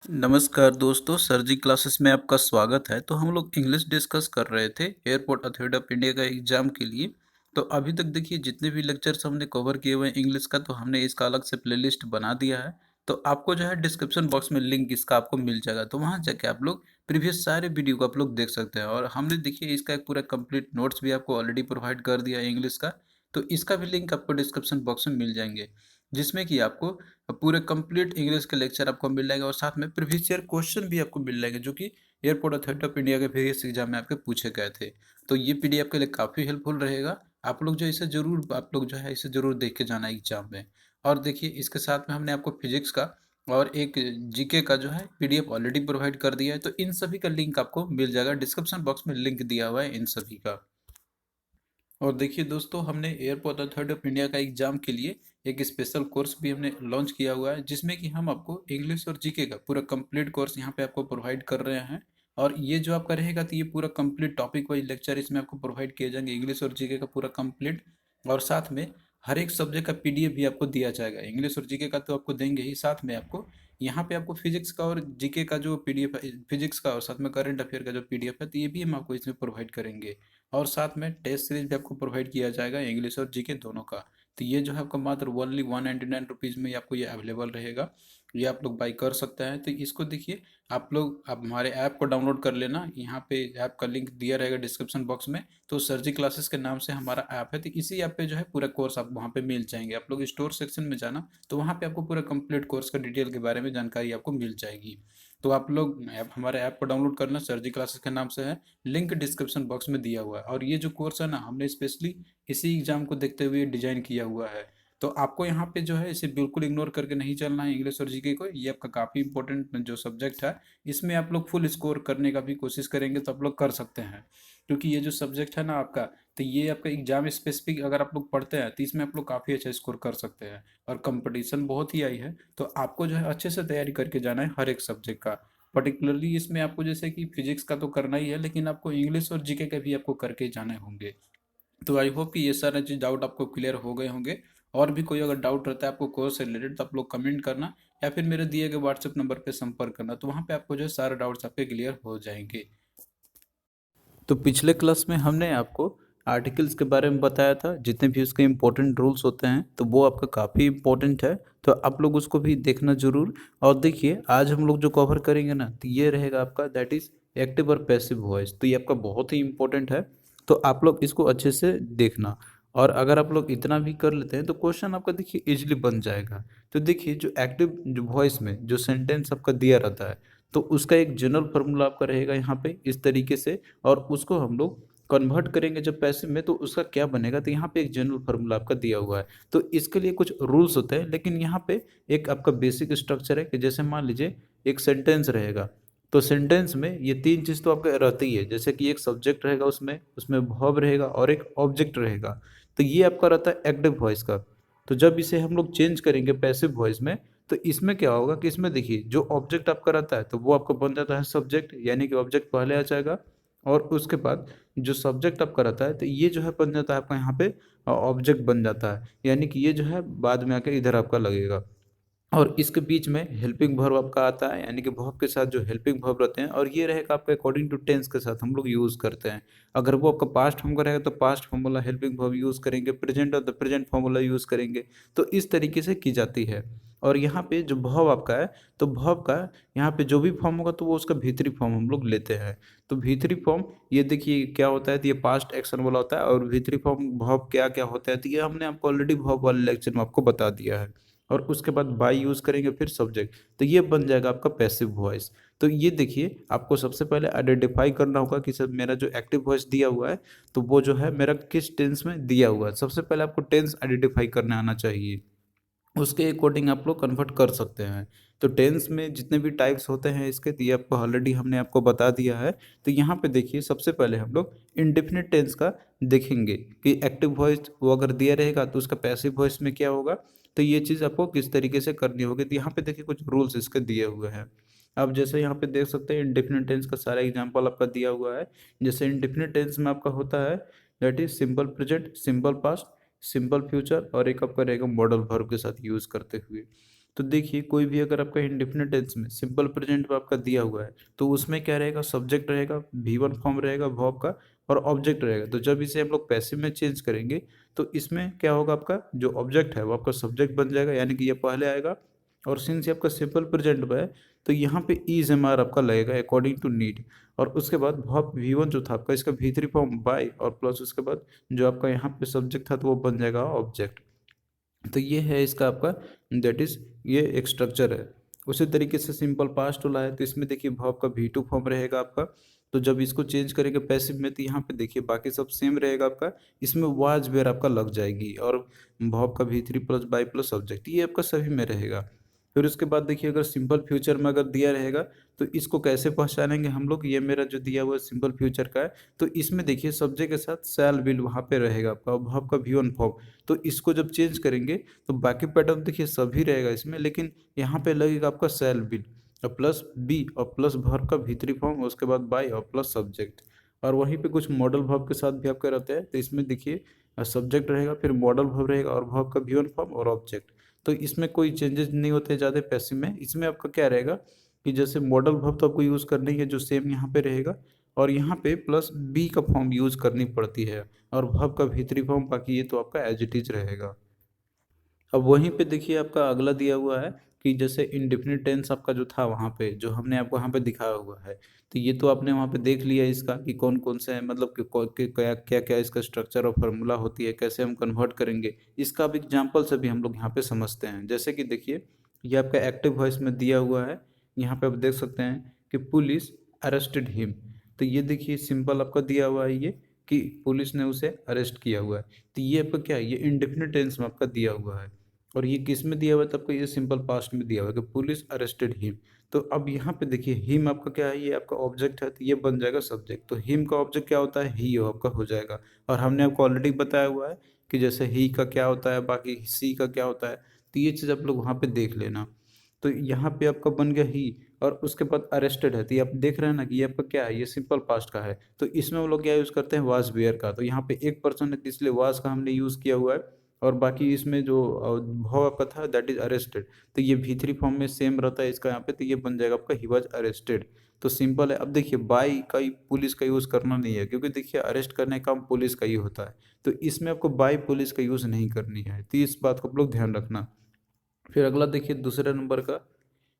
नमस्कार दोस्तों, सर जी क्लासेस में आपका स्वागत है। तो हम लोग इंग्लिश डिस्कस कर रहे थे एयरपोर्ट अथॉरिटी ऑफ इंडिया का एग्जाम के लिए। तो अभी तक देखिए जितने भी लेक्चर्स हमने कवर किए हुए हैं इंग्लिश का, तो हमने इसका अलग से प्लेलिस्ट बना दिया है। तो आपको जो है डिस्क्रिप्शन बॉक्स में लिंक इसका आपको मिल जाएगा, तो वहाँ जाके आप लोग प्रीवियस सारे वीडियो को आप लोग देख सकते हैं। और हमने देखिए इसका एक पूरा कंप्लीट नोट्स भी आपको ऑलरेडी प्रोवाइड कर दिया है इंग्लिश का। तो इसका भी लिंक आपको डिस्क्रिप्शन बॉक्स में मिल जाएंगे, जिसमें कि आपको पूरे कंप्लीट इंग्लिश के लेक्चर आपको मिल जाएंगे और साथ में प्रीवियस ईयर क्वेश्चन भी आपको मिल जाएंगे, जो कि एयरपोर्ट अथॉरिटी ऑफ इंडिया के प्रीवियस एग्जाम में आपके पूछे गए थे। तो ये पीडीएफ के लिए काफ़ी हेल्पफुल रहेगा। आप लोग जो है इसे ज़रूर देख के जाना एग्जाम में। और देखिए इसके साथ में हमने आपको फिजिक्स का और एक जीके का जो है पीडीएफ ऑलरेडी प्रोवाइड कर दिया है। तो इन सभी का लिंक आपको मिल जाएगा, डिस्क्रिप्शन बॉक्स में लिंक दिया हुआ है इन सभी का। और देखिए दोस्तों, हमने एयरपोर्ट अथॉरिटी ऑफ इंडिया का एग्जाम के लिए एक स्पेशल कोर्स भी हमने लॉन्च किया हुआ है, जिसमें कि हम आपको इंग्लिश और जीके का पूरा कंप्लीट कोर्स यहाँ पे आपको प्रोवाइड कर रहे हैं। और ये जो आपका रहेगा, तो ये पूरा कंप्लीट टॉपिक वाइज लेक्चर इसमें आपको प्रोवाइड किए जाएंगे, इंग्लिश और जीके का पूरा कंप्लीट। और साथ में हर एक सब्जेक्ट का पीडीएफ भी आपको दिया जाएगा। इंग्लिश और जीके का तो आपको देंगे ही, साथ में आपको यहाँ पे आपको फिजिक्स का और जीके का जो पीडीएफ है, फिजिक्स का और साथ में करंट अफेयर का जो पीडीएफ है, तो ये भी हम आपको इसमें प्रोवाइड करेंगे। और साथ में टेस्ट सीरीज भी आपको प्रोवाइड किया जाएगा, इंग्लिश और जीके दोनों का। तो ये जो है आपका मात्र ओनली 199 रुपीज़ में आपको ये अवेलेबल रहेगा। ये आप लोग बाई कर सकते हैं। तो इसको देखिए, आप हमारे ऐप को डाउनलोड कर लेना। यहाँ पे ऐप का लिंक दिया रहेगा डिस्क्रिप्शन बॉक्स में। तो सरजी क्लासेस के नाम से हमारा ऐप है, तो इसी ऐप पे जो है पूरा कोर्स आप वहाँ पे मिल जाएंगे। आप लोग स्टोर सेक्शन में जाना, तो वहाँ पे आपको पूरा कंप्लीट कोर्स का डिटेल के बारे में जानकारी आपको मिल जाएगी। तो आप लोग हमारे ऐप को डाउनलोड करना, सरजी क्लासेस के नाम से है। लिंक डिस्क्रिप्शन बॉक्स में दिया हुआ है। और ये जो कोर्स है ना, हमने स्पेशली इसी एग्जाम को देखते हुए डिजाइन किया हुआ है। तो आपको यहाँ पे जो है इसे बिल्कुल इग्नोर करके नहीं चलना है, इंग्लिश और जीके को। ये आपका काफ़ी इंपॉर्टेंट जो सब्जेक्ट है, इसमें आप लोग फुल स्कोर करने का भी कोशिश करेंगे तो आप लोग कर सकते हैं। क्योंकि ये जो सब्जेक्ट है ना आपका, तो ये आपका एग्जाम स्पेसिफिक अगर आप लोग पढ़ते हैं तो इसमें आप लोग काफ़ी अच्छा स्कोर कर सकते हैं। और कंपटीशन बहुत ही आई है, तो आपको जो है अच्छे से तैयारी करके जाना है हर एक सब्जेक्ट का। पर्टिकुलरली इसमें आपको जैसे कि फिजिक्स का तो करना ही है, लेकिन आपको इंग्लिश और जीके का भी आपको करके जाने होंगे। तो आई होप कि ये सारे चीज डाउट आपको क्लियर हो गए होंगे। और भी कोई अगर डाउट रहता है आपको कोर्स से रिलेटेड, तो आप लोग कमेंट करना या फिर मेरे दिए गए व्हाट्सएप नंबर पे संपर्क करना, तो वहाँ पे आपको जो है सारे डाउट्स आपके क्लियर हो जाएंगे। तो पिछले क्लास में हमने आपको आर्टिकल्स के बारे में बताया था, जितने भी उसके इम्पोर्टेंट रूल्स होते हैं, तो वो आपका काफ़ी इम्पोर्टेंट है। तो आप लोग उसको भी देखना जरूर। और देखिए आज हम लोग जो कवर करेंगे ना, तो ये रहेगा आपका दैट इज़ एक्टिव और पैसिव वॉइस। तो ये आपका बहुत ही इम्पोर्टेंट है। तो आप लोग इसको अच्छे से देखना। और अगर आप लोग इतना भी कर लेते हैं तो क्वेश्चन आपका देखिए इजीली बन जाएगा। तो देखिए जो एक्टिव जो वॉइस में जो सेंटेंस आपका दिया रहता है, तो उसका एक जनरल फार्मूला आपका रहेगा यहाँ पे इस तरीके से। और उसको हम लोग कन्वर्ट करेंगे जब पैसे में, तो उसका क्या बनेगा, तो यहाँ पे एक जनरल फार्मूला आपका दिया हुआ है। तो इसके लिए कुछ रूल्स होते हैं, लेकिन यहाँ पे एक आपका बेसिक स्ट्रक्चर है कि जैसे मान लीजिए एक सेंटेंस रहेगा। तो सेंटेंस में ये तीन चीज़ तो आपका रहती ही है, जैसे कि एक सब्जेक्ट रहेगा, उसमें उसमें वर्ब रहेगा और एक ऑब्जेक्ट रहेगा। तो ये आपका रहता है एक्टिव वॉइस का। तो जब इसे हम लोग चेंज करेंगे पैसिव वॉइस में, तो इसमें क्या होगा कि इसमें देखिए जो ऑब्जेक्ट आपका रहता है, तो वो आपका बन जाता है सब्जेक्ट, यानी कि ऑब्जेक्ट पहले आ जाएगा। और उसके बाद जो सब्जेक्ट आपका रहता है, तो ये जो है बन जाता है आपका यहाँ पे ऑब्जेक्ट बन जाता है, यानी कि ये जो है बाद में आके इधर आपका लगेगा। और इसके बीच में हेल्पिंग वर्ब आपका आता है, यानी कि वर्ब के साथ जो हेल्पिंग वर्ब रहते हैं, और ये रहेगा आपका अकॉर्डिंग टू टेंस के साथ हम लोग यूज़ करते हैं। अगर वो आपका पास्ट फॉर्म का रहेगा तो past formula helping verb use करेंगे, प्रेजेंट और द प्रेजेंट फॉर्मूला यूज़ करेंगे। तो इस तरीके से की जाती है। और यहाँ पे जो वर्ब आपका है, तो वर्ब का यहाँ पे जो भी फॉर्म होगा, तो वो उसका भीतरी फॉर्म हम लोग लेते हैं। तो भीतरी फॉर्म ये देखिए क्या होता है, तो ये पास्ट एक्शन वाला होता है। और भीतरी फॉर्म वर्ब क्या क्या होता है, तो ये हमने आपको ऑलरेडी वर्ब वाले लेक्चर में आपको बता दिया है। और उसके बाद बाई यूज़ करेंगे, फिर सब्जेक्ट, तो ये बन जाएगा आपका पैसिव वॉइस। तो ये देखिए आपको सबसे पहले आइडेंटिफाई करना होगा कि सर मेरा जो एक्टिव वॉइस दिया हुआ है, तो वो जो है मेरा किस टेंस में दिया हुआ है। सबसे पहले आपको टेंस आइडेंटिफाई करने आना चाहिए, उसके अकॉर्डिंग आप लोग कन्वर्ट कर सकते हैं। तो टेंस में जितने भी टाइप्स होते हैं इसके, तो ये आपको ऑलरेडी हमने आपको बता दिया है। तो यहाँ पे देखिए सबसे पहले हम लोग इंडेफिनिट टेंस का देखेंगे कि एक्टिव वॉइस वो अगर दिया रहेगा तो उसका पैसिव वॉइस में क्या होगा। तो ये चीज़ आपको किस तरीके से करनी होगी, तो यहाँ पे देखिए कुछ रूल्स इसके दिए हुए हैं। अब जैसे यहाँ पे देख सकते हैं इंडेफिनिट टेंस का सारा एग्जाम्पल आपका दिया हुआ है। जैसे इंडेफिनिट टेंस में आपका होता है that is simple present, simple past, simple future, और एक आपका रहेगा मॉडल वर्ब के साथ यूज करते हुए। तो देखिए कोई भी अगर आपका इंडेफिनिट टेंस में सिंपल प्रेजेंट में आपका दिया हुआ है तो उसमें क्या रहेगा, सब्जेक्ट रहेगा, V1 फॉर्म रहेगा वर्ब का, और ऑब्जेक्ट रहेगा। तो जब इसे हम लोग पैसिव में चेंज करेंगे तो इसमें क्या होगा, आपका जो ऑब्जेक्ट है वो आपका सब्जेक्ट बन जाएगा, यानी कि ये पहले आएगा। और सिंस ये आपका सिंपल प्रेजेंट में है तो यहाँ पे इज एम आर आपका लगेगा अकॉर्डिंग टू नीड। और उसके बाद वर्ब V1 जो था आपका, इसका V3 फॉर्म बाय, और प्लस उसके बाद जो आपका यहाँ पे सब्जेक्ट था तो वो बन जाएगा ऑब्जेक्ट। तो ये है इसका आपका, दैट इज ये एक स्ट्रक्चर है। उसी तरीके से सिंपल पास्ट वाला है तो इसमें देखिए वर्ब का V2 फॉर्म रहेगा आपका। तो जब इसको चेंज करेंगे पैसिव में तो यहाँ पे देखिए बाकी सब सेम रहेगा आपका, इसमें वाज वेयर आपका लग जाएगी, और वर्ब का V3 plus by plus subject ये आपका सभी में रहेगा। फिर उसके बाद देखिए अगर सिंपल फ्यूचर में अगर दिया रहेगा तो इसको कैसे पहचानेंगे हम लोग, ये मेरा जो दिया हुआ है सिंपल फ्यूचर का है। तो इसमें देखिए सब्जेक्ट के साथ शैल विल वहाँ पे रहेगा आपका, वर्ब का V1 फॉर्म। तो इसको जब चेंज करेंगे तो बाकी पैटर्न देखिए सभी रहेगा इसमें, लेकिन यहाँ पे लगेगा आपका सेल बिल, और प्लस बी, और प्लस वर्ब का V3 फॉर्म, उसके बाद बाई, और प्लस सब्जेक्ट। और वहीं पे कुछ मॉडल वर्ब के साथ भी आपका रहता है तो इसमें देखिए सब्जेक्ट रहेगा, फिर मॉडल वर्ब रहेगा, और वर्ब का V1 फॉर्म और ऑब्जेक्ट। तो इसमें कोई चेंजेस नहीं होते ज़्यादा पैसिव में। इसमें आपका क्या रहेगा कि जैसे मॉडल वर्ब तो आपको यूज़ करना ही है जो सेम यहाँ पे रहेगा, और यहाँ पे प्लस बी का फॉर्म यूज़ करनी पड़ती है, और वर्ब का V3 फॉर्म, बाकी ये तो आपका एज इट इज रहेगा। अब वहीं पे देखिए आपका अगला दिया हुआ है कि जैसे इंडेफिनिट टेंस आपका जो था वहाँ पे जो हमने आपको वहाँ पे दिखाया हुआ है, तो ये तो आपने वहाँ पे देख लिया इसका कि कौन कौन से हैं, मतलब कि क्या क्या क्या इसका स्ट्रक्चर और फार्मूला होती है, कैसे हम कन्वर्ट करेंगे। इसका अब एग्जाम्पल से भी हम लोग यहाँ पे समझते हैं। जैसे कि देखिए ये आपका एक्टिव वॉइस में दिया हुआ है, यहाँ पे आप देख सकते हैं कि पुलिस अरेस्टेड हिम। तो ये देखिए सिंपल आपका दिया हुआ है ये कि पुलिस ने उसे अरेस्ट किया हुआ है। तो ये आपका क्या है, ये इंडेफिनिट टेंस में आपका दिया हुआ है। और ये किस में दिया हुआ है, तो आपको ये सिंपल पास्ट में दिया हुआ है कि पुलिस अरेस्टेड हिम। तो अब यहाँ पे देखिए हिम आपका क्या है, ये आपका ऑब्जेक्ट है तो ये बन जाएगा सब्जेक्ट। तो हिम का ऑब्जेक्ट क्या होता है, ही आपका हो जाएगा। और हमने आपको ऑलरेडी बताया हुआ है कि जैसे ही का क्या होता है, बाकी सी का क्या होता है, तो ये चीज़ आप लोग वहाँ पे देख लेना। तो यहाँ पे आपका बन गया ही, और उसके बाद अरेस्टेड है तो ये आप देख रहे हैं ना कि ये आपका क्या है, ये सिंपल पास्ट का है। तो इसमें हम लोग क्या यूज़ करते हैं, वाज वेयर का। तो यहाँ पे एक पर्सन है तो इसलिए वाज का हमने यूज़ किया हुआ है। और बाकी इसमें जो भाव आपका था दैट इज अरेस्टेड, तो ये V3 फॉर्म में सेम रहता है इसका यहाँ पे, तो ये बन जाएगा आपका ही वाज अरेस्टेड। तो सिंपल है। अब देखिए बाई का ही पुलिस का यूज़ करना नहीं है, क्योंकि देखिए अरेस्ट करने का काम पुलिस का ही होता है। तो इसमें आपको बाई पुलिस का यूज़ नहीं करनी है, तो इस बात को आप लोग ध्यान रखना। फिर अगला देखिए दूसरे नंबर का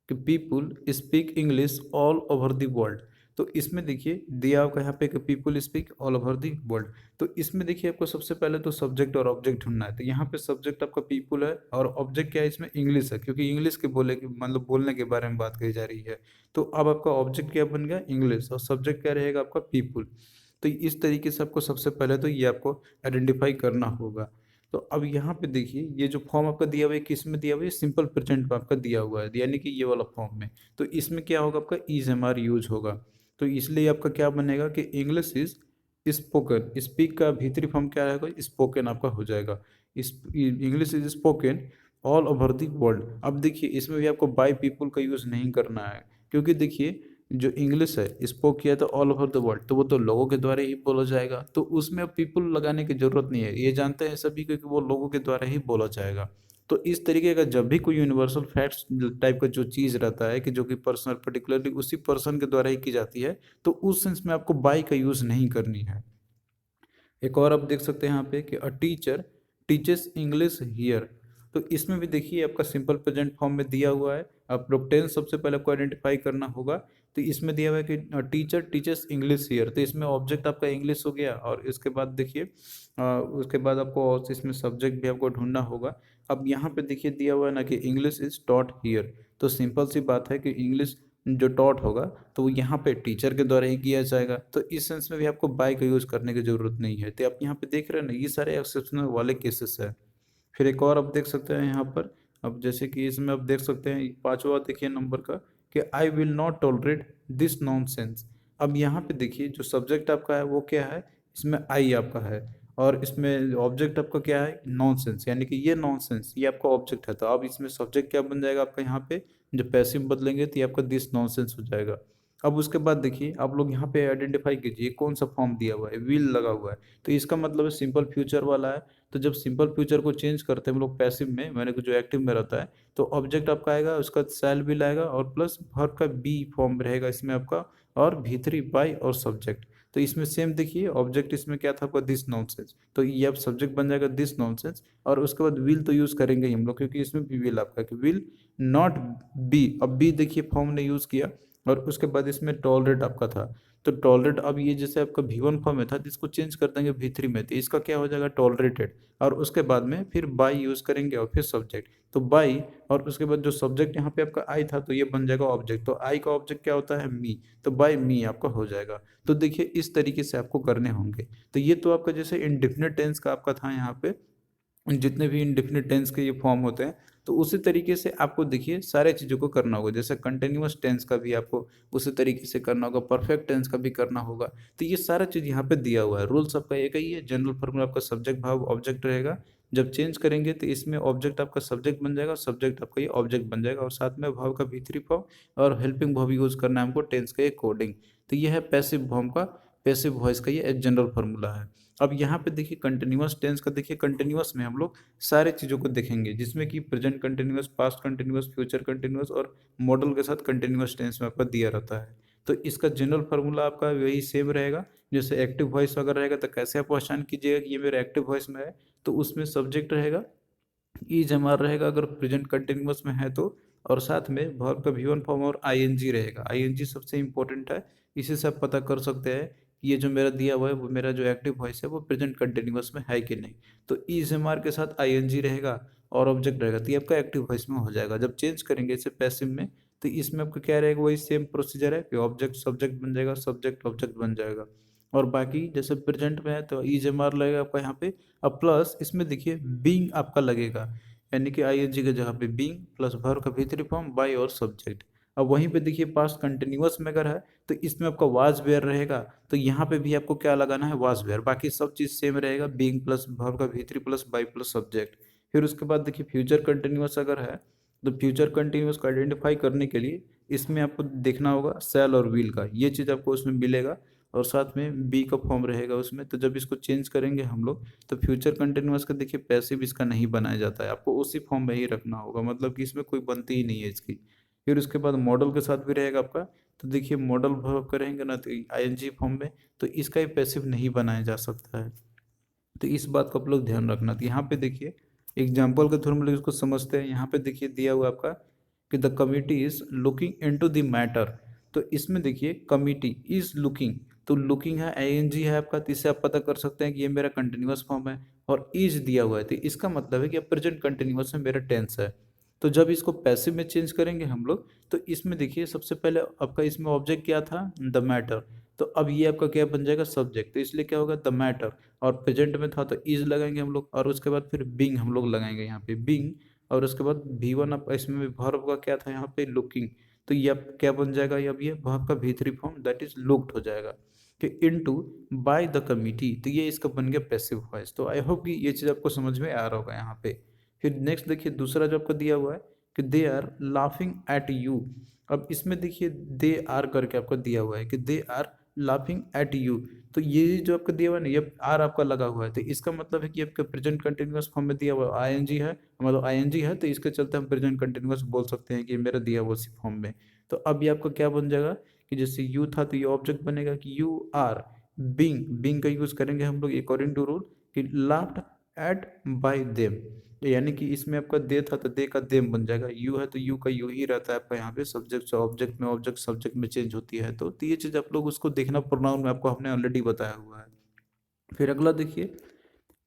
कि people speak English all over the world. तो इसमें देखिए दिया आपका यहाँ पे कि people speak all over the world. तो इसमें देखिए आपको सबसे पहले तो सब्जेक्ट और ऑब्जेक्ट ढूंढना है। तो यहाँ पे सब्जेक्ट आपका पीपुल है, और ऑब्जेक्ट क्या है इसमें, इंग्लिश है, क्योंकि इंग्लिश के बोले की मतलब बोलने के बारे में बात कही जा रही है। तो अब आपका ऑब्जेक्ट क्या बन गया, इंग्लिश, और सब्जेक्ट क्या रहेगा आपका पीपुल। तो इस तरीके से आपको सबसे पहले तो ये आपको आइडेंटिफाई करना होगा। तो अब यहाँ पे देखिए ये जो फॉर्म आपका दिया हुआ है किस में दिया हुआ है, सिंपल प्रेजेंट में आपका दिया हुआ है, यानी कि ये वाला फॉर्म में। तो इसमें क्या होगा, आपका इज एम आर यूज होगा। तो इसलिए आपका क्या बनेगा कि इंग्लिश इज स्पोकन, स्पीक का V3 फॉर्म क्या रहेगा, स्पोकन आपका हो जाएगा। English is spoken all over the world. अब देखिए इसमें भी आपको बाय पीपुल का यूज़ नहीं करना है, क्योंकि देखिए जो इंग्लिश है स्पोक किया तो ऑल ओवर द वर्ल्ड, तो वो तो लोगों के द्वारा ही बोला जाएगा, तो उसमें अब पीपल लगाने की जरूरत नहीं है। ये जानते हैं सभी को कि वो लोगों के द्वारा ही बोला जाएगा। तो इस तरीके का जब भी कोई यूनिवर्सल फैक्ट्स टाइप का जो चीज़ रहता है कि जो कि पर्सनल पर्टिकुलरली उसी पर्सन के द्वारा ही की जाती है, तो उस सेंस में आपको बाई का यूज़ नहीं करनी है। एक और आप देख सकते हैं यहाँ पे कि a teacher teachers English here. तो इसमें भी देखिए आपका सिंपल प्रेजेंट फॉर्म में दिया हुआ है। आप लोग टेंस सबसे पहले आपको आइडेंटिफाई करना होगा। तो इसमें दिया हुआ है कि टीचर टीचर्स इंग्लिश हियर, तो इसमें ऑब्जेक्ट आपका इंग्लिश हो गया, और इसके बाद देखिए उसके बाद आपको और इसमें सब्जेक्ट भी आपको ढूंढना होगा। अब यहाँ पे देखिए दिया हुआ है ना कि इंग्लिश इज टॉट हियर। तो सिंपल सी बात है कि इंग्लिश जो टॉट होगा तो वो यहाँ पे टीचर के द्वारा ही किया जाएगा। तो इस सेंस में भी आपको बाय का यूज़ करने की ज़रूरत नहीं है। तो आप यहाँ पे देख रहे हैं ना, ये सारे एक्सेप्शनल वाले केसेस है। फिर एक और आप देख सकते हैं यहाँ पर, अब जैसे कि इसमें आप देख सकते हैं पांचवा देखिए नंबर का कि I will not tolerate this nonsense. अब यहाँ पे देखिए जो सब्जेक्ट आपका है वो क्या है, इसमें आई आपका है, और इसमें ऑब्जेक्ट आपका क्या है, नॉनसेंस, यानी कि ये नॉनसेंस ये आपका ऑब्जेक्ट है। तो अब इसमें सब्जेक्ट क्या बन जाएगा आपका, यहाँ पे जो पैसिव बदलेंगे तो ये आपका दिस नॉनसेंस हो जाएगा। अब उसके बाद देखिए आप लोग यहाँ पे आइडेंटिफाई कीजिए कौन सा फॉर्म दिया हुआ है, विल लगा हुआ है, तो इसका मतलब है सिंपल फ्यूचर वाला है। तो जब सिंपल फ्यूचर को चेंज करते हैं हम लोग पैसिव में, मैंने जो एक्टिव में रहता है, तो ऑब्जेक्ट आपका आएगा, उसका शैल विल आएगा और प्लस वर्ब का बी फॉर्म रहेगा इसमें आपका, और V3 बाय और सब्जेक्ट। तो इसमें सेम देखिए ऑब्जेक्ट इसमें क्या था आपका, दिस नॉनसेंस, तो ये अब सब्जेक्ट बन जाएगा दिस नॉनसेंस, और उसके बाद विल तो यूज करेंगे ही हम लोग, क्योंकि इसमें भी विल आपका कि विल नॉट बी, अब बी देखिए फॉर्म ने यूज किया, और उसके बाद इसमें टॉलरेट आपका था, तो टॉलरेट अब ये जैसे आपका V1 फॉर्म में था, तो इसको चेंज कर देंगे V3 में, तो इसका क्या हो जाएगा टॉलरेटेड, और उसके बाद में फिर बाई यूज करेंगे और फिर सब्जेक्ट, तो बाई, और उसके बाद जो सब्जेक्ट यहाँ पे आपका आई था, तो ये बन जाएगा ऑब्जेक्ट, तो आई का ऑब्जेक्ट क्या होता है मी, तो बाय मी आपका हो जाएगा। तो देखिए इस तरीके से आपको करने होंगे। तो ये तो आपका जैसे इंडेफिनिट टेंस का आपका था यहाँ पे, जितने भी इंडेफिनिट टेंस के ये फॉर्म होते हैं, तो उसी तरीके से आपको देखिए सारे चीज़ों को करना होगा, जैसे कंटिन्यूअस टेंस का भी आपको उसी तरीके से करना होगा, परफेक्ट टेंस का भी करना होगा। तो ये सारा चीज़ यहाँ पे दिया हुआ है, रूल्स आपका एक ही है, जनरल फॉर्मूला आपका सब्जेक्ट भाव ऑब्जेक्ट रहेगा, जब चेंज करेंगे तो इसमें ऑब्जेक्ट आपका सब्जेक्ट बन जाएगा, सब्जेक्ट आपका ये ऑब्जेक्ट बन जाएगा, और साथ में भाव का V3 फॉर्म और हेल्पिंग भाव यूज करना है हमको टेंस के अकॉर्डिंग। तो ये है पैसिव फॉर्म का, पैसिव वॉइस का ये एक जनरल फॉर्मूला है। अब यहाँ पे देखिए कंटिन्यूअस टेंस का, देखिए कंटिन्यूअस में हम लोग सारे चीज़ों को देखेंगे, जिसमें कि present continuous, past continuous, future continuous, और मॉडल के साथ कंटिन्यूअस टेंस में आपका दिया रहता है। तो इसका जनरल फार्मूला आपका वही सेम रहेगा। जैसे एक्टिव वॉइस अगर रहेगा तो कैसे आप पहचान कीजिएगा कि ये मेरा एक्टिव वॉइस में है, तो उसमें सब्जेक्ट रहेगा, इज हमारा रहेगा अगर प्रेजेंट कंटिन्यूअस में है तो, और साथ में वर्ब का V1 फॉर्म और आईएनजी रहेगा, आईएनजी सबसे इंपॉर्टेंट है, इसी से आप पता कर सकते हैं कि ये जो मेरा दिया हुआ है वो मेरा जो एक्टिव वॉइस है वो प्रेजेंट कंटिन्यूअस में है कि नहीं। तो इज एम के साथ आईएनजी रहेगा और ऑब्जेक्ट रहेगा, तो ये आपका एक्टिव वॉइस में हो जाएगा। जब चेंज करेंगे इसे पैसिव में, तो इसमें आपका क्या रहेगा, वही सेम प्रोसीजर है कि ऑब्जेक्ट सब्जेक्ट बन जाएगा, सब्जेक्ट ऑब्जेक्ट बन जाएगा, और बाकी जैसे प्रेजेंट में है तो इज एम लगेगा आपका यहाँ पे। अब प्लस इसमें देखिए बीइंग आपका लगेगा, यानी कि आईएनजी की जगह पे बीइंग प्लस वर्ब का V3 फॉर्म बाय और सब्जेक्ट। अब वहीं पे देखिए पास्ट कंटिन्यूअस में अगर है तो इसमें आपका वाज वेयर रहेगा, तो यहाँ पे भी आपको क्या लगाना है, वाज वेयर, बाकी सब चीज़ सेम रहेगा, बीइंग प्लस वर्ब का V3 plus by plus subject. फिर उसके बाद देखिए फ्यूचर कंटिन्यूअस अगर है, तो फ्यूचर कंटिन्यूअस को आइडेंटिफाई करने के लिए इसमें आपको देखना होगा सेल और व्हील का, ये चीज़ आपको उसमें मिलेगा, और साथ में बी का फॉर्म रहेगा उसमें। तो जब इसको चेंज करेंगे हम लोग, तो फ्यूचर कंटिन्यूअस का देखिए पैसिव इसका नहीं बनाया जाता है, आपको उसी फॉर्म में ही रखना होगा, मतलब कि इसमें कोई बनती ही नहीं है इसकी। फिर उसके बाद मॉडल के साथ भी रहेगा आपका, तो देखिए मॉडल वर्ब करेंगे ना तो आईएनजी फॉर्म में, तो इसका ही पैसिव नहीं बनाया जा सकता है। तो इस बात को आप लोग ध्यान रखना। तो यहाँ पे देखिए एग्जाम्पल के थ्रू हम लोग इसको समझते हैं। यहाँ पे देखिए दिया हुआ आपका कि the committee is looking into the matter, तो इसमें देखिए कमिटी इज लुकिंग, तो लुकिंग है, आईएनजी है आपका, तो इससे आप पता कर सकते हैं कि ये मेरा कंटिन्यूअस फॉर्म है, और इज दिया हुआ है, तो इसका मतलब है कि अब प्रेजेंट कंटिन्यूअस में मेरा टेंस है। तो जब इसको पैसिव में चेंज करेंगे हम लोग, तो इसमें देखिए सबसे पहले आपका इसमें ऑब्जेक्ट क्या था, द मैटर, तो अब ये आपका क्या बन जाएगा, सब्जेक्ट, तो इसलिए क्या होगा द मैटर, और प्रेजेंट में था तो इज लगाएंगे हम लोग, और उसके बाद फिर बिंग हम लोग लगाएंगे यहाँ पे बिंग, और उसके बाद V1 आप इसमें भी वर्ब का क्या था यहाँ पे लुकिंग, तो ये अब क्या बन जाएगा, अब ये वर्ब का V3 form that is looked हो जाएगा। फिर इनटू बाय द कमिटी, तो ये इसका बन गया पैसिव वॉइस। तो आई होप कि ये चीज़ आपको समझ में आ रहा होगा यहाँ पे। फिर नेक्स्ट देखिए दूसरा जो आपको दिया हुआ है कि they are laughing at you, अब इसमें देखिए दे आर करके आपको दिया हुआ है कि they are laughing at you, तो ये जो आपका दिया हुआ है ना, ये आर आपका लगा हुआ है, तो इसका मतलब है कि आपका प्रेजेंट कंटिन्यूअस फॉर्म में दिया हुआ आईएनजी है, मतलब आईएनजी है, तो इसके चलते हम प्रेजेंट कंटिन्यूअस बोल सकते हैं कि ये मेरा दिया हुआ उसी फॉर्म में। तो अब ये आपका क्या बन जाएगा कि जैसे यू था तो ये ऑब्जेक्ट बनेगा कि यू आर बिंग, बिंग का यूज करेंगे हम लोग अकॉर्डिंग टू रूल कि लाफ्ड एट बाय देम, यानी कि इसमें आपका दे था तो दे का देम बन जाएगा, यू है तो यू का यू ही रहता है आपका यहाँ पे, सब्जेक्ट से ऑब्जेक्ट में, ऑब्जेक्ट सब्जेक्ट में चेंज होती है। तो ये चीज़ आप लोग उसको देखना, प्रोनाउन में आपको हमने ऑलरेडी बताया हुआ है। फिर अगला देखिए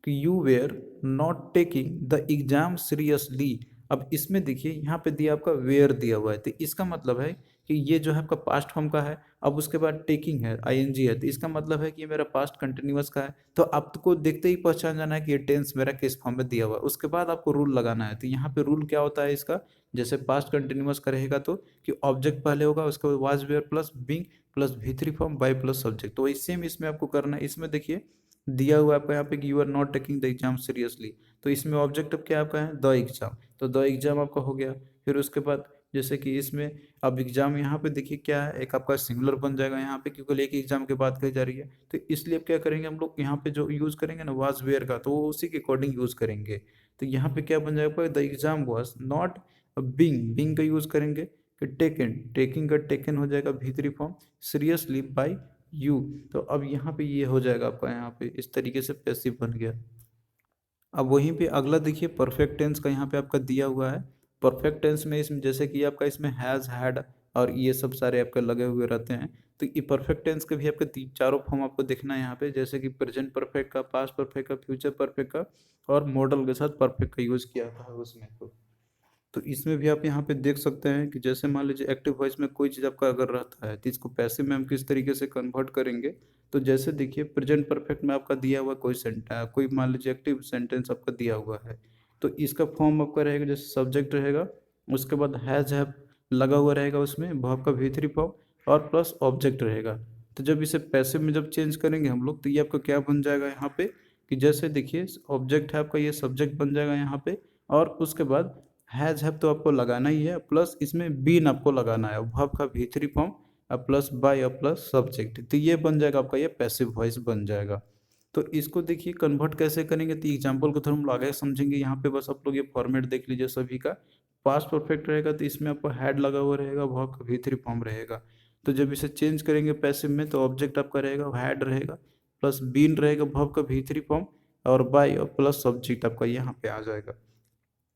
कि you were not taking the exam seriously, अब इसमें देखिए यहाँ पे दिया आपका वेयर दिया हुआ है, तो इसका मतलब है कि ये जो है आपका पास्ट फॉर्म का है, अब उसके बाद टेकिंग है, आईएनजी है, तो इसका मतलब है कि ये मेरा पास्ट कंटिन्यूअस का है। तो आपको देखते ही पहचान जाना है कि ये टेंस मेरा किस फॉर्म में दिया हुआ है, उसके बाद आपको रूल लगाना है। तो यहाँ पे रूल क्या होता है इसका, जैसे पास्ट कंटिन्यूअस का रहेगा तो कि ऑब्जेक्ट पहले होगा, उसके बाद was were plus being plus V3 form by plus subject, तो वही सेम इसमें आपको करना है। इसमें देखिए दिया हुआ है आपको यहाँ पे कि you are not taking the exam seriously, तो इसमें ऑब्जेक्ट अब क्या आपका है द एग्जाम, तो द एग्जाम आपका हो गया। फिर उसके बाद जैसे कि इसमें अब एग्जाम यहाँ पे देखिए क्या है, एक आपका सिंगुलर बन जाएगा यहाँ पे, क्योंकि एक एग्जाम की बात कही जा रही है। तो इसलिए अब क्या करेंगे हम लोग, यहाँ पे जो यूज करेंगे ना वाज वेयर का, तो वो उसी के अकॉर्डिंग यूज करेंगे। तो यहाँ पे क्या बन जाएगा, the exam was not being, being का यूज करेंगे कि टेकन, टेकिंग का टेकन हो जाएगा भी3 फॉर्म, सीरियसली बाय यू। तो अब यहाँ पे ये हो जाएगा आपका, यहाँ पे इस तरीके से पैसिव बन गया। अब वहीं पे अगला देखिए परफेक्ट टेंस का यहाँ पे आपका दिया हुआ है। परफेक्ट टेंस में इसमें जैसे कि आपका इसमें हैज़, हैड और ये सब सारे आपके लगे हुए रहते हैं। तो ये परफेक्ट टेंस के भी आपके चारों फॉर्म आपको देखना है यहाँ पे, जैसे कि प्रेजेंट परफेक्ट का, पास्ट परफेक्ट का, फ्यूचर परफेक्ट का और मॉडल के साथ परफेक्ट का यूज किया था उसमें। तो इसमें भी आप यहाँ पे देख सकते हैं कि जैसे मान लीजिए एक्टिव वॉइस में कोई चीज़ आपका अगर रहता है तो इसको पैसिव में हम किस तरीके से कन्वर्ट करेंगे। तो जैसे देखिए प्रेजेंट परफेक्ट में आपका दिया हुआ कोई कोई मान लीजिए एक्टिव सेंटेंस आपका दिया हुआ है, तो इसका फॉर्म आपका रहेगा जैसे सब्जेक्ट रहेगा, उसके बाद हैज हैव लगा हुआ रहेगा उसमें वर्ब का भी3 फॉर्म और प्लस ऑब्जेक्ट रहेगा। तो जब इसे पैसिव में जब चेंज करेंगे हम लोग, तो ये आपका क्या बन जाएगा यहाँ पे कि जैसे देखिए ऑब्जेक्ट है आपका, ये सब्जेक्ट बन जाएगा यहाँ पे, और उसके बाद हैज हैव तो आपको लगाना ही है, प्लस इसमें बीन आपको लगाना है, वर्ब का भी3 form plus by plus subject. तो ये बन जाएगा आपका, ये पैसिव वॉइस बन जाएगा। तो इसको देखिए कन्वर्ट कैसे करेंगे, तो एग्जाम्पल को थोड़ा हम आगे समझेंगे। यहाँ पे बस आप लोग ये फॉर्मेट देख लीजिए सभी का। पास्ट परफेक्ट रहेगा तो इसमें आपको हैड लगा हुआ रहेगा, वर्ब का भी3 फॉर्म रहेगा। तो जब इसे चेंज करेंगे पैसिव में, तो ऑब्जेक्ट आपका रहेगा हैड रहेगा, प्लस बीन रहेगा वर्ब का भी3 फॉर्म और बाय और प्लस सब्जेक्ट आपका यहाँ पे आ जाएगा।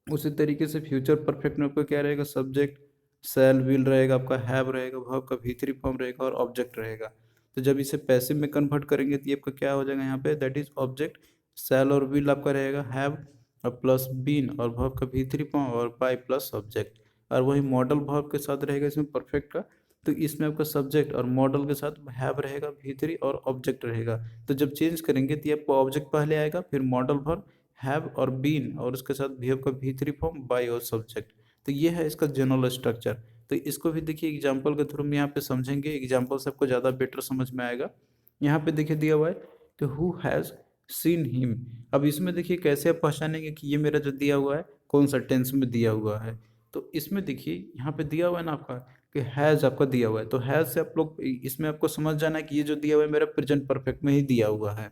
उसी तरीके से फ्यूचर परफेक्ट में आपका क्या रहेगा, सब्जेक्ट शैल विल रहेगा, आपका हैव रहेगा, वर्ब का भी3 फॉर्म रहेगा और ऑब्जेक्ट रहेगा। तो जब इसे पैसिव में कन्वर्ट करेंगे तो ये आपका क्या हो जाएगा यहाँ पे, दैट इज ऑब्जेक्ट शैल और विल आपका रहेगा हैव और प्लस बीन और वर्ब का भी3 फॉर्म और बाय प्लस सब्जेक्ट। और वही मॉडल वर्ब के साथ रहेगा इसमें परफेक्ट का, तो इसमें आपका सब्जेक्ट और मॉडल के साथ हैव रहेगा भी3 और ऑब्जेक्ट रहेगा। तो जब चेंज करेंगे तो ये आपको ऑब्जेक्ट पहले आएगा, फिर मॉडल वर्ब, हैव और बीन और उसके साथ भी का भी3 फॉर्म बाय और सब्जेक्ट। तो ये है इसका जनरल स्ट्रक्चर। तो इसको भी देखिए एग्जांपल के थ्रू हम यहाँ पे समझेंगे, एग्जांपल से आपको ज़्यादा बेटर समझ में आएगा। यहाँ पे देखिए दिया हुआ है कि हु हैज़ सीन हिम। अब इसमें देखिए कैसे आप पहचानेंगे कि ये मेरा जो दिया हुआ है कौन सा टेंस में दिया हुआ है। तो इसमें देखिए यहाँ पे दिया हुआ है ना आपका कि हैज़ आपका दिया हुआ है, तो हैज़ से आप लोग इसमें आपको समझ जाना है कि ये जो दिया हुआ है मेरा प्रेजेंट परफेक्ट में ही दिया हुआ है।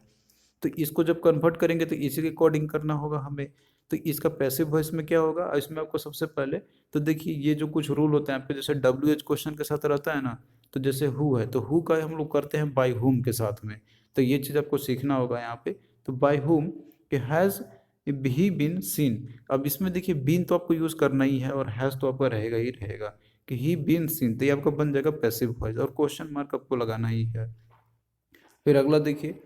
तो इसको जब कन्वर्ट करेंगे तो इसी के अकॉर्डिंग करना होगा हमें। तो इसका पैसिव वॉइस में क्या होगा, इसमें आपको सबसे पहले तो देखिए ये जो कुछ रूल होते हैं आपके, जैसे WH क्वेश्चन के साथ रहता है ना, तो जैसे हु है तो हु का हम लोग करते हैं बाय हुम के साथ में। तो ये चीज़ आपको सीखना होगा यहाँ पे। तो बाय हुम के हैज़ ही बीन सीन। अब इसमें देखिए बीन तो आपको यूज़ करना ही है और हैज़ तो आपका रहेगा ही रहेगा कि ही बीन सीन, तो ये आपका बन जाएगा पैसिव वॉइस और क्वेश्चन मार्क आपको लगाना ही है। फिर अगला देखिए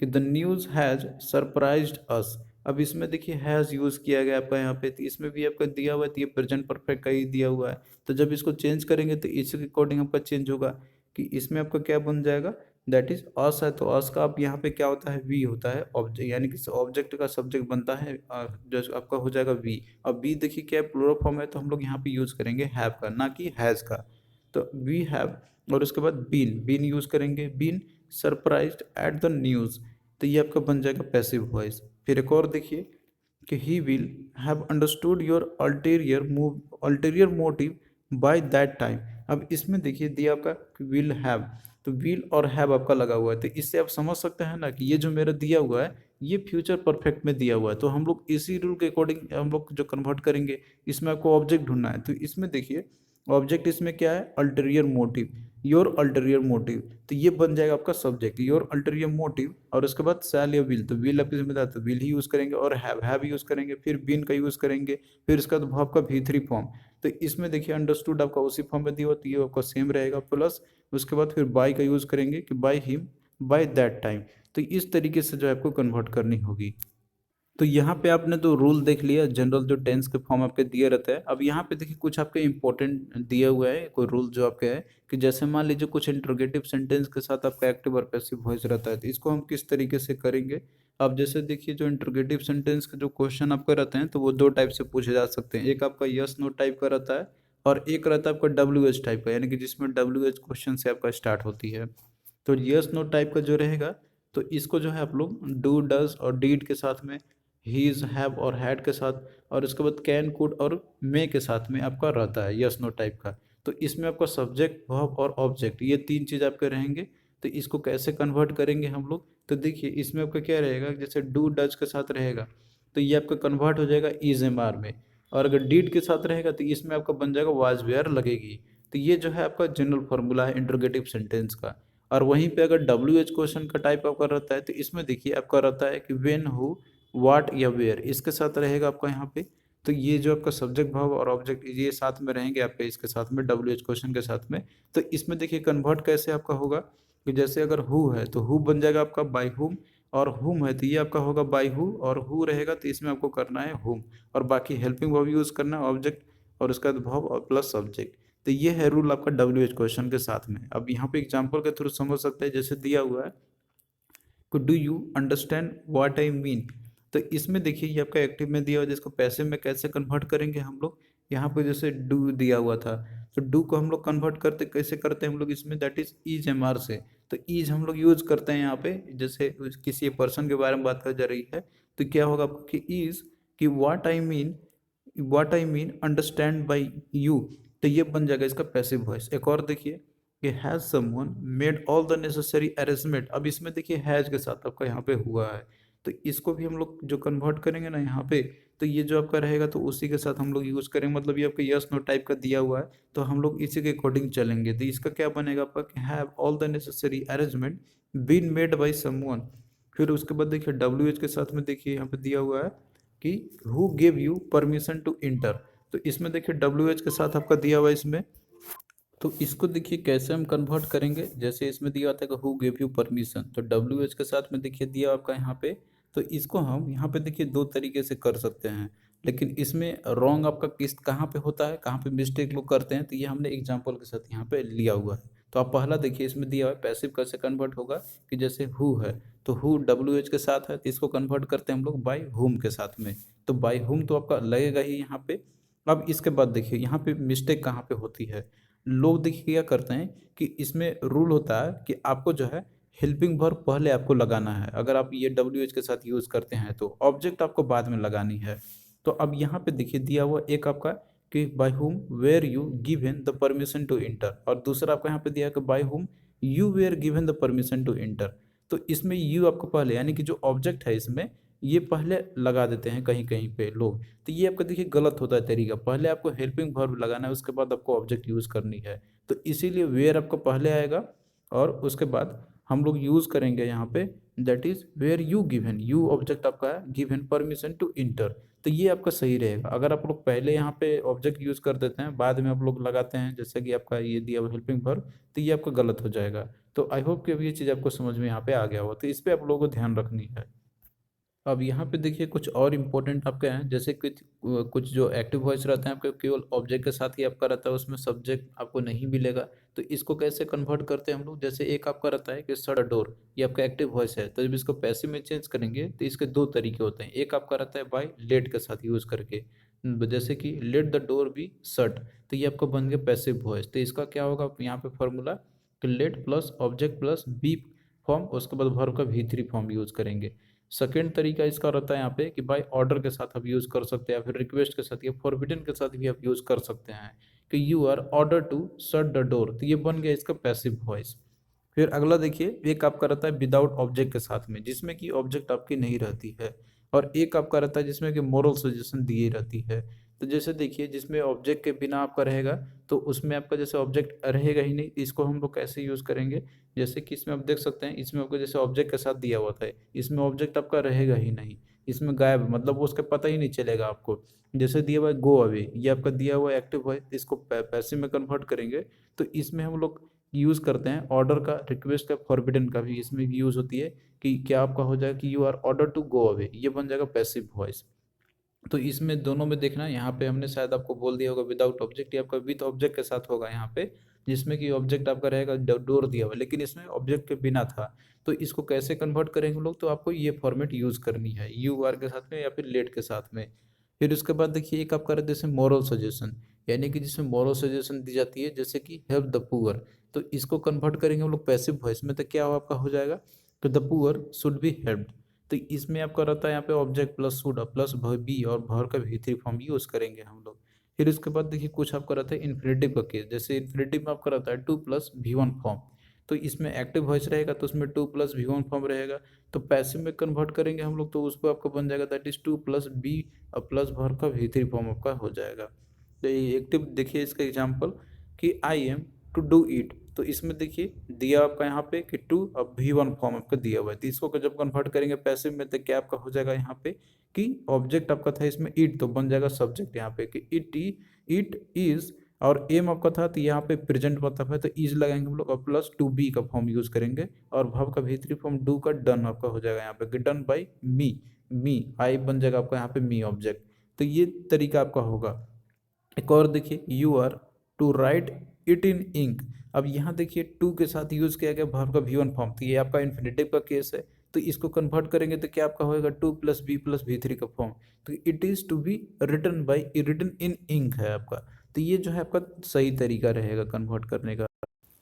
कि द न्यूज़ हैज़ सरप्राइज्ड अस। अब इसमें देखिए हैज़ यूज़ किया गया आपका यहाँ पे, तो इसमें भी आपका दिया हुआ है, तो ये प्रेजेंट परफेक्ट का ही दिया हुआ है। तो जब इसको चेंज करेंगे तो इसके अकॉर्डिंग आपका चेंज होगा कि इसमें आपका क्या बन जाएगा, दैट इज अस है, तो अस का आप यहाँ पे क्या होता है, वी होता है ऑब्जेक्ट, यानी कि ऑब्जेक्ट का सब्जेक्ट बनता है जो आपका हो जाएगा वी। अब वी देखिए क्या प्लूरल फॉर्म है, तो हम लोग यहाँ पे यूज़ करेंगे हैव का, ना कि हैज़ का। तो वी हैव और उसके बाद बीन, बीन यूज़ करेंगे, been surprised at the news. तो ये आपका बन जाएगा पैसिव वॉइस। फिर एक और देखिए कि he will have understood your ulterior motive by that time. अब इसमें देखिए दिया आपका विल हैव, तो विल और हैव आपका लगा हुआ है, तो इससे आप समझ सकते हैं ना कि ये जो मेरा दिया हुआ है ये फ्यूचर परफेक्ट में दिया हुआ है। तो हम लोग इसी रूल के अकॉर्डिंग हम लोग जो कन्वर्ट करेंगे, इसमें आपको ऑब्जेक्ट ढूंढना है। तो इसमें देखिए ऑब्जेक्ट इसमें क्या है, ulterior motive, your ulterior motive. तो ये बन जाएगा आपका सब्जेक्ट योर अल्टीरियर मोटिव, और उसके बाद सैल या विल, तो विल आप इसमें था तो विल ही यूज़ करेंगे, और हैव यूज़ करेंगे, फिर बीन का यूज़ करेंगे, फिर इसका तो वर्ब का भी3 फॉर्म। तो इसमें देखिए अंडरस्टूड आपका उसी फॉर्म में दिया होता है, ये आपका सेम रहेगा, प्लस उसके बाद फिर बाय का यूज़ करेंगे कि by him by that time. तो इस तरीके से जो है आपको कन्वर्ट करनी होगी। तो यहाँ पे आपने तो रूल देख लिया, जनरल जो टेंस के फॉर्म आपके दिए रहते हैं। अब यहाँ पे देखिए कुछ आपके इंपॉर्टेंट दिए हुए हैं कोई रूल जो आपके है कि जैसे मान लीजिए कुछ इंट्रोगेटिव सेंटेंस के साथ आपका एक्टिव और पैसिव वॉइस रहता है, तो इसको हम किस तरीके से करेंगे। अब जैसे देखिए जो इंट्रोगेटिव सेंटेंस के जो क्वेश्चन आपके रहते हैं तो वो दो टाइप से पूछे जा सकते हैं। एक आपका यस नो टाइप का रहता है और एक रहता है आपका WH टाइप का, यानी कि जिसमें WH क्वेश्चन से आपका स्टार्ट होती है। तो यस नो टाइप का जो रहेगा, तो इसको जो है आप लोग डू डज और डीड के साथ में हीज, हैव और हैड के साथ, और उसके बाद कैन, कुड और मे के साथ में आपका रहता है यस नो टाइप का। तो इसमें आपका सब्जेक्ट, वर्ब और ऑब्जेक्ट ये तीन चीज़ आपके रहेंगे। तो इसको कैसे कन्वर्ट करेंगे हम लोग, तो देखिए इसमें आपका क्या रहेगा, जैसे डू डज के साथ रहेगा तो ये आपका कन्वर्ट हो जाएगा इज एम आर में, और अगर डीड के साथ रहेगा तो इसमें आपका बन जाएगा वाज वेयर लगेगी। तो ये जो है आपका जनरल फॉर्मूला है इंट्रोगेटिव सेंटेंस का। और वहीं पे अगर डब्ल्यू एच क्वेश्चन का टाइप आपका रहता है तो इसमें देखिए आपका रहता है कि वेन, हु, वाट या वेयर इसके साथ रहेगा आपका यहाँ पे। तो ये जो आपका सब्जेक्ट, वर्ब और ऑब्जेक्ट ये साथ में रहेंगे आपके इसके साथ में डब्ल्यू एच क्वेश्चन के साथ में। तो इसमें देखिए कन्वर्ट कैसे आपका होगा कि जैसे अगर हु है तो हु बन जाएगा आपका बाय हुम, और हुम है तो ये आपका होगा बाय हु, और हु रहेगा तो इसमें आपको करना है हुम, और बाकी हेल्पिंग वर्ब यूज करना है ऑब्जेक्ट, और उसका बाद वर्ब और प्लस सब्जेक्ट। तो ये है रूल आपका डब्ल्यू एच क्वेश्चन के साथ में। अब यहाँ पे एग्जाम्पल के थ्रू समझ सकते हैं, जैसे दिया हुआ है do you understand what I mean. तो इसमें देखिए ये आपका एक्टिव में दिया हुआ है, जिसको पैसिव में कैसे कन्वर्ट करेंगे हम लोग। यहाँ पे जैसे डू दिया हुआ था तो डू को हम लोग कन्वर्ट करते कैसे करते हैं हम लोग इसमें, that is is am are से। तो ईज हम लोग यूज करते हैं यहाँ पे, जैसे किसी पर्सन के बारे में बात कर जा रही है तो क्या होगा आपका कि ईज, कि what I mean understand by you. तो ये बन जाएगा इसका पैसिव वॉइस। एक और देखिए कि has someone made all the necessary arrangement. अब इसमें देखिए हैज के साथ आपका यहाँ पे हुआ है, तो इसको भी हम लोग जो कन्वर्ट करेंगे ना यहाँ पे, तो ये जो आपका रहेगा तो उसी के साथ हम लोग यूज करेंगे। मतलब ये आपका यस नो टाइप का दिया हुआ है तो हम लोग इसी के अकॉर्डिंग चलेंगे। तो इसका क्या बनेगा आपका कि have all the necessary arrangement been made by someone. फिर उसके बाद देखिए डब्ल्यू एच के साथ में देखिए यहाँ पे दिया हुआ है कि who give you permission to enter. तो इसमें देखिए डब्ल्यू एच के साथ आपका दिया हुआ है इसमें। तो इसको देखिए कैसे हम कन्वर्ट करेंगे, जैसे इसमें दिया होता है कि हु गिव यू परमिशन, तो डब्ल्यू एच के साथ में देखिए दिया आपका यहाँ पे। तो इसको हम यहाँ पे देखिए दो तरीके से कर सकते हैं, लेकिन इसमें रॉन्ग आपका किस कहाँ पे होता है, कहाँ पे मिस्टेक लोग करते हैं, तो ये हमने एग्जाम्पल के साथ यहाँ पे लिया हुआ है। तो आप पहला देखिए इसमें दिया हुआ है पैसिव कैसे कन्वर्ट होगा, कि जैसे हु है तो हु डब्ल्यू एच के साथ है तो इसको कन्वर्ट करते हैं हम लोग बाई हुम के साथ में। तो बाई हुम तो आपका लगेगा ही यहाँ पे। अब इसके बाद देखिए यहाँ पे मिस्टेक कहाँ पे होती है, लोग देखिए क्या करते हैं कि इसमें रूल होता है कि आपको जो है हेल्पिंग वर्ब पहले आपको लगाना है, अगर आप ये डब्ल्यू एच के साथ यूज करते हैं तो ऑब्जेक्ट आपको बाद में लगानी है। तो अब यहाँ पे देखिए दिया हुआ एक आपका कि by whom were you given the permission to enter, और दूसरा आपको यहाँ पे दिया है कि by whom you were given the permission to enter. तो इसमें यू आपको पहले, यानी कि जो ऑब्जेक्ट है इसमें ये पहले लगा देते हैं कहीं कहीं पे लोग। तो ये आपका देखिए गलत होता है तरीका, पहले आपको हेल्पिंग वर्ब लगाना है उसके बाद आपको ऑब्जेक्ट यूज करनी है। तो इसीलिए वेयर आपको पहले आएगा, और उसके बाद हम लोग यूज करेंगे यहाँ पे that is were you given, you object आपका है, गिवन परमिशन टू इंटर। तो ये आपका सही रहेगा। अगर आप लोग पहले यहाँ पे ऑब्जेक्ट यूज कर देते हैं बाद में आप लोग लगाते हैं जैसे कि आपका ये दिया हुआ हेल्पिंग वर्ब, तो ये आपका गलत हो जाएगा। तो आई होप कि अब ये चीज़ आपको समझ में यहाँ पे आ गया हो, तो इस पे आप लोगों को ध्यान रखनी है। अब यहाँ पे देखिए कुछ और इम्पोर्टेंट आपके हैं, जैसे कुछ कुछ जो एक्टिव वॉइस रहते हैं आपके केवल ऑब्जेक्ट के साथ ही आपका रहता है, उसमें सब्जेक्ट आपको नहीं मिलेगा। तो इसको कैसे कन्वर्ट करते हैं हम लोग, जैसे एक आपका रहता है कि शट द डोर, ये आपका एक्टिव वॉइस है, तो जब इसको पैसिव में चेंज करेंगे तो इसके दो तरीके होते हैं। एक आपका रहता है बाय लेट के साथ यूज करके, जैसे कि let the door be shut, तो ये आपका बन गया पैसिव वॉइस। तो इसका क्या होगा यहाँ पे फॉर्मूला कि let plus object plus be form, उसके बाद वर्ब का भी थ्री फॉर्म यूज करेंगे। सेकेंड तरीका इसका रहता है यहाँ पे कि बाय ऑर्डर के साथ आप यूज़ कर सकते हैं, या फिर रिक्वेस्ट के साथ या फॉरबिडन के साथ भी आप यूज़ कर सकते हैं कि you are order to shut the door, तो ये बन गया इसका पैसिव वॉइस। फिर अगला देखिए एक आपका रहता है विदाउट ऑब्जेक्ट के साथ में, जिसमें कि ऑब्जेक्ट आपकी नहीं रहती है, और एक आपका रहता है जिसमें कि मोरल सजेशन दी रहती है। तो जैसे देखिए जिसमें ऑब्जेक्ट के बिना आपका रहेगा तो उसमें आपका जैसे ऑब्जेक्ट रहेगा ही नहीं, इसको हम लोग कैसे यूज़ करेंगे, जैसे कि इसमें आप देख सकते हैं इसमें आपको जैसे ऑब्जेक्ट के साथ दिया हुआ था, इसमें ऑब्जेक्ट आपका रहेगा ही नहीं, इसमें गायब, मतलब वो उसका पता ही नहीं चलेगा आपको। जैसे दिया हुआ है गो अवे, ये आपका दिया हुआ एक्टिव है, इसको पैसिव में कन्वर्ट करेंगे तो इसमें हम लोग यूज़ करते हैं ऑर्डर का, रिक्वेस्ट का, फॉरबिडन का भी इसमें भी यूज़ होती है कि क्या आपका हो जाएगा कि you are order to go away, ये बन जाएगा पैसिव वॉइस। तो इसमें दोनों में देखना, यहाँ पे हमने शायद आपको बोल दिया होगा विदाउट ऑब्जेक्ट, या आपका विद ऑब्जेक्ट के साथ होगा यहाँ पे, जिसमें कि ऑब्जेक्ट आपका रहेगा डोर दिया हुआ, लेकिन इसमें ऑब्जेक्ट के बिना था। तो इसको कैसे कन्वर्ट करेंगे लोग, तो आपको ये फॉर्मेट यूज करनी है यू आर के साथ में या फिर लेट के साथ में। फिर उसके बाद देखिए एक आपका रहता है जैसे मॉरल सजेशन, यानी कि जिसमें मॉरल सजेशन दी जाती है, जैसे कि हेल्प द पुअर। तो इसको कन्वर्ट करेंगे हम लोग पैसिव वॉइस में, तो क्या आपका हो जाएगा, तो the poor should be helped. तो इसमें आपका रहता है यहाँ पे object plus should plus be और भर का V3 फॉर्म यूज करेंगे हम लोग। फिर उसके बाद देखिए कुछ आपका रहता है इन्फिनेटिव का केस, जैसे इन्फिनेटिव में आपका रहता है टू प्लस V1 फॉर्म। तो इसमें एक्टिव वॉइस रहेगा तो उसमें टू प्लस V1 फॉर्म रहेगा। तो पैसिव में कन्वर्ट करेंगे हम लोग तो उसको आपका बन जाएगा that is to plus be और प्लस भर का V3 फॉर्म आपका हो जाएगा। तो ये एक्टिव देखिए इसका एग्जाम्पल कि I am to do it. तो इसमें देखिए दिया आपका यहाँ पे कि टू अब V1 फॉर्म आपका दिया हुआ है, तो इसको जब कन्वर्ट करेंगे पैसिव में तो क्या आपका हो जाएगा यहाँ पे कि ऑब्जेक्ट आपका था इसमें इट, तो बन जाएगा सब्जेक्ट यहाँ पे कि इट इज, और एम आपका था तो यहाँ पे प्रेजेंट मतलब है तो इज लगाएंगे हम लोग और प्लस टू बी का फॉर्म यूज करेंगे और भव का V3 फॉर्म डू का डन आपका हो जाएगा यहाँ पे डन बाई मी आई बन जाएगा आपका यहाँ पे मी ऑब्जेक्ट। तो ये तरीका आपका होगा। एक और देखिए you are to write it in ink. अब यहाँ देखिए टू के साथ यूज किया गया वर्ब का V1 फॉर्म, तो ये आपका इन्फिनेटिव का केस है। तो इसको कन्वर्ट करेंगे तो क्या आपका होएगा to plus B plus V3 का फॉर्म। तो it is to be written by written in ink है आपका। तो ये जो है आपका सही तरीका रहेगा कन्वर्ट करने का।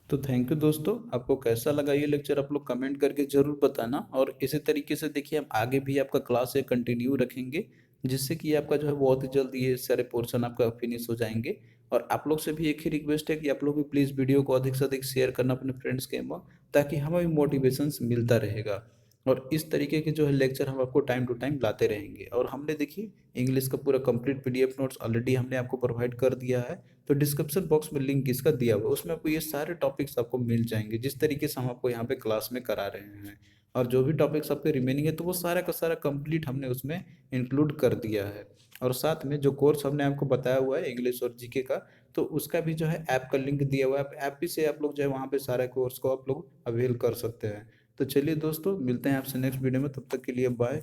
तो थैंक यू दोस्तों, आपको कैसा लगा ये लेक्चर आप लोग कमेंट करके जरूर बताना। और इसी तरीके से देखिए हम आगे भी आपका क्लास ये कंटिन्यू रखेंगे, जिससे कि आपका जो है बहुत ही जल्द ये सारे पोर्शन आपका फिनिश हो जाएंगे। और आप लोग से भी एक ही रिक्वेस्ट है कि आप लोग भी प्लीज़ वीडियो को अधिक से अधिक शेयर करना अपने फ्रेंड्स के में, ताकि हमें भी मोटिवेशन मिलता रहेगा। और इस तरीके के जो है लेक्चर हम आपको टाइम टू टाइम लाते रहेंगे। और हमने देखिए इंग्लिश का पूरा कंप्लीट PDF नोट्स ऑलरेडी हमने आपको प्रोवाइड कर दिया है, तो डिस्क्रिप्शन बॉक्स में लिंक इसका दिया हुआ है, उसमें आपको ये सारे टॉपिक्स आपको मिल जाएंगे जिस तरीके से हम आपको यहाँ पे क्लास में करा रहे हैं। और जो भी टॉपिक्स आपके रिमेनिंग है तो वो सारा का सारा कंप्लीट हमने उसमें इंक्लूड कर दिया है। और साथ में जो कोर्स हमने आपको बताया हुआ है इंग्लिश और GK का, तो उसका भी जो है ऐप का लिंक दिया हुआ है, ऐप भी से आप लोग जो है वहाँ पे सारे कोर्स को आप लोग अवेल कर सकते हैं। तो चलिए दोस्तों, मिलते हैं आपसे नेक्स्ट वीडियो में, तब तक के लिए बाय।